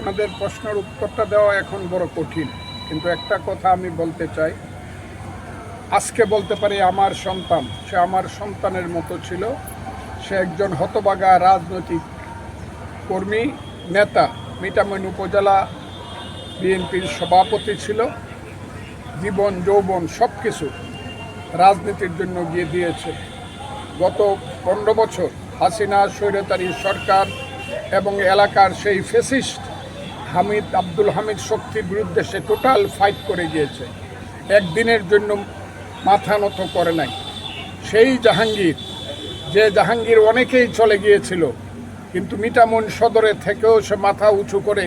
আপনাদের প্রশ্নের উত্তরটা দেওয়া এখন বড় কঠিন, কিন্তু একটা কথা আমি বলতে চাই। আজকে বলতে পারি আমার সন্তান, সে আমার সন্তানের মতো ছিল। সে একজন হতভাগা রাজনৈতিক কর্মী, নেতা। মিঠামইন উপজেলা বিএনপির সভাপতি ছিল। জীবন যৌবন সব কিছু রাজনীতির জন্য গিয়ে দিয়েছে। গত 15 বছর হাসিনা স্বৈরাচারী সরকার এবং এলাকার সেই ফ্যাসিস্ট আব্দুল হামিদ শক্তির বিরুদ্ধে সে টোটাল ফাইট করে গিয়েছে। একদিনের জন্য মাথা নত করে নাই। সেই জাহাঙ্গীর, যে জাহাঙ্গীর অনেকেই চলে গিয়েছিল, কিন্তু মিঠামইন সদরে থেকেও সে মাথা উঁচু করে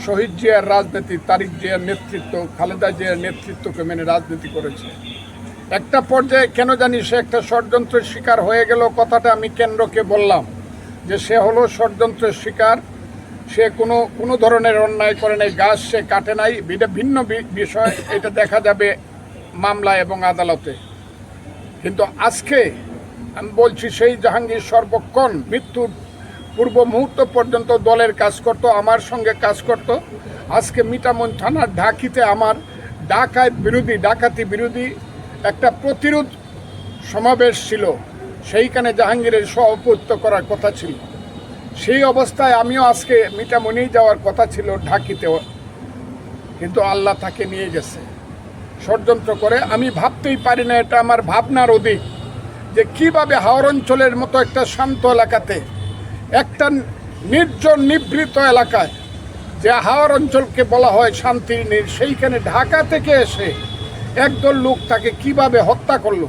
শহীদ জিয়ার রাজনীতি, তারিক জিয়ার নেতৃত্ব, খালেদা জিয়ার নেতৃত্বকে মেনে রাজনীতি করেছে। একটা পর্যায়ে কেন জানি সে একটা ষড়যন্ত্রের শিকার হয়ে গেল। কথাটা আমি কেন্দ্রকে বললাম যে সে হলো ষড়যন্ত্রের শিকার। সে কোনো ধরনের অন্যায় করে নাই, গাছ সে কাটে নাই, এটা ভিন্ন বিষয়, এটা দেখা যাবে মামলা এবং আদালতে। কিন্তু আজকে আমি বলছি, সেই জাহাঙ্গীর সর্বক্ষণ মৃত্যুর পূর্ব মুহূর্ত পর্যন্ত দলের কাজ করত, আমার সঙ্গে কাজ করত। আজকে মিঠামইন থানার ঢাকিতে আমার ডাকাতি বিরোধী একটা প্রতিরোধ সমাবেশ ছিল, সেইখানে জাহাঙ্গীরের সভাপতিত্ব করার কথা ছিল। সেই অবস্থায় আমিও আজকে মিঠামইনেই যাওয়ার কথা ছিল, ঢাকিতেও, কিন্তু আল্লাহ তাকে নিয়ে গেছে ষড়যন্ত্র করে। আমি ভাবতেই পারি না, এটা আমার ভাবনার অধিক, যে কিভাবে হাওর অঞ্চলের মতো একটা শান্ত এলাকাতে, একটা নির্জন নিভৃত এলাকায়, যে হাওর অঞ্চলকে বলা হয় শান্তির নীড়, সেইখানে ঢাকা থেকে এসে একদল লোক তাকে কিভাবে হত্যা করলো।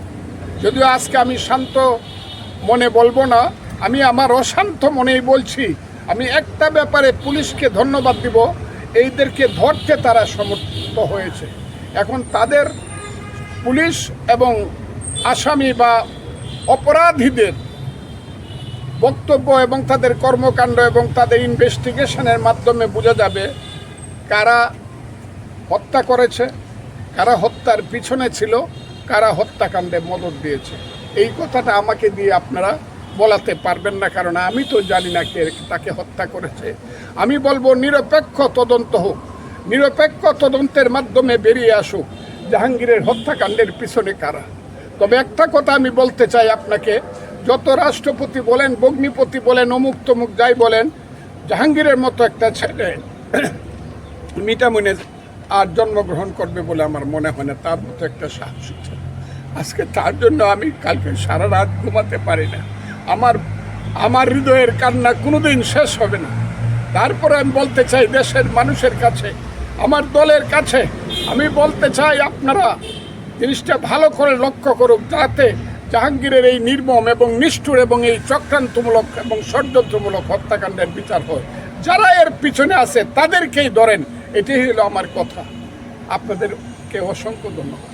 যদিও আজকে আমি শান্ত মনে বলবো না, আমি আমার অশান্ত মনেই বলছি। আমি একটা ব্যাপারে পুলিশকে ধন্যবাদ দিব, এইদেরকে ধরতে তারা সমর্থ হয়েছে। এখন তাদের পুলিশ এবং আসামি বা অপরাধীদের বক্তব্য এবং তাদের কর্মকাণ্ড এবং তাদের ইনভেস্টিগেশনের মাধ্যমে বোঝা যাবে কারা হত্যা করেছে, কারা হত্যার পিছনে ছিল, কারা হত্যাকাণ্ডে মদত দিয়েছে। এই কথাটা আমাকে দিয়ে আপনারা বলাতে পারবেন না, কারণ আমি তো জানি না কে তাকে হত্যা করেছে। আমি বলবো নিরপেক্ষ তদন্ত হোক, নিরপেক্ষ তদন্তের মাধ্যমে বেরিয়ে আসুক জাহাঙ্গীরের হত্যাকাণ্ডের পিছনে কারা। তবে একটা কথা আমি বলতে চাই আপনাকে, যত রাষ্ট্রপতি বলেন, ভগ্নিপতি বলেন, অমুক তমুক যাই বলেন, জাহাঙ্গীরের মতো একটা ছেলে মিঠামইনে আর জন্মগ্রহণ করবে বলে আমার মনে হয় না। তার মতো একটা সাহসী ছেলে। আজকে তার জন্য আমি কালকে সারা রাত ঘুমাতে পারি না। আমার হৃদয়ের কান্না কোনোদিন শেষ হবে না। তারপরে আমি বলতে চাই দেশের মানুষের কাছে, আমার দলের কাছে আমি বলতে চাই, আপনারা জিনিসটা ভালো করে লক্ষ্য করুক, যাতে জাহাঙ্গীরের এই নির্মম এবং নিষ্ঠুর এবং এই চক্রান্তমূলক এবং ষড়যন্ত্রমূলক হত্যাকাণ্ডের বিচার হয়। যারা এর পিছনে আছে তাদেরকেই ধরেন, এটাই হলো আমার কথা। আপনাদেরকে অসংখ্য ধন্যবাদ।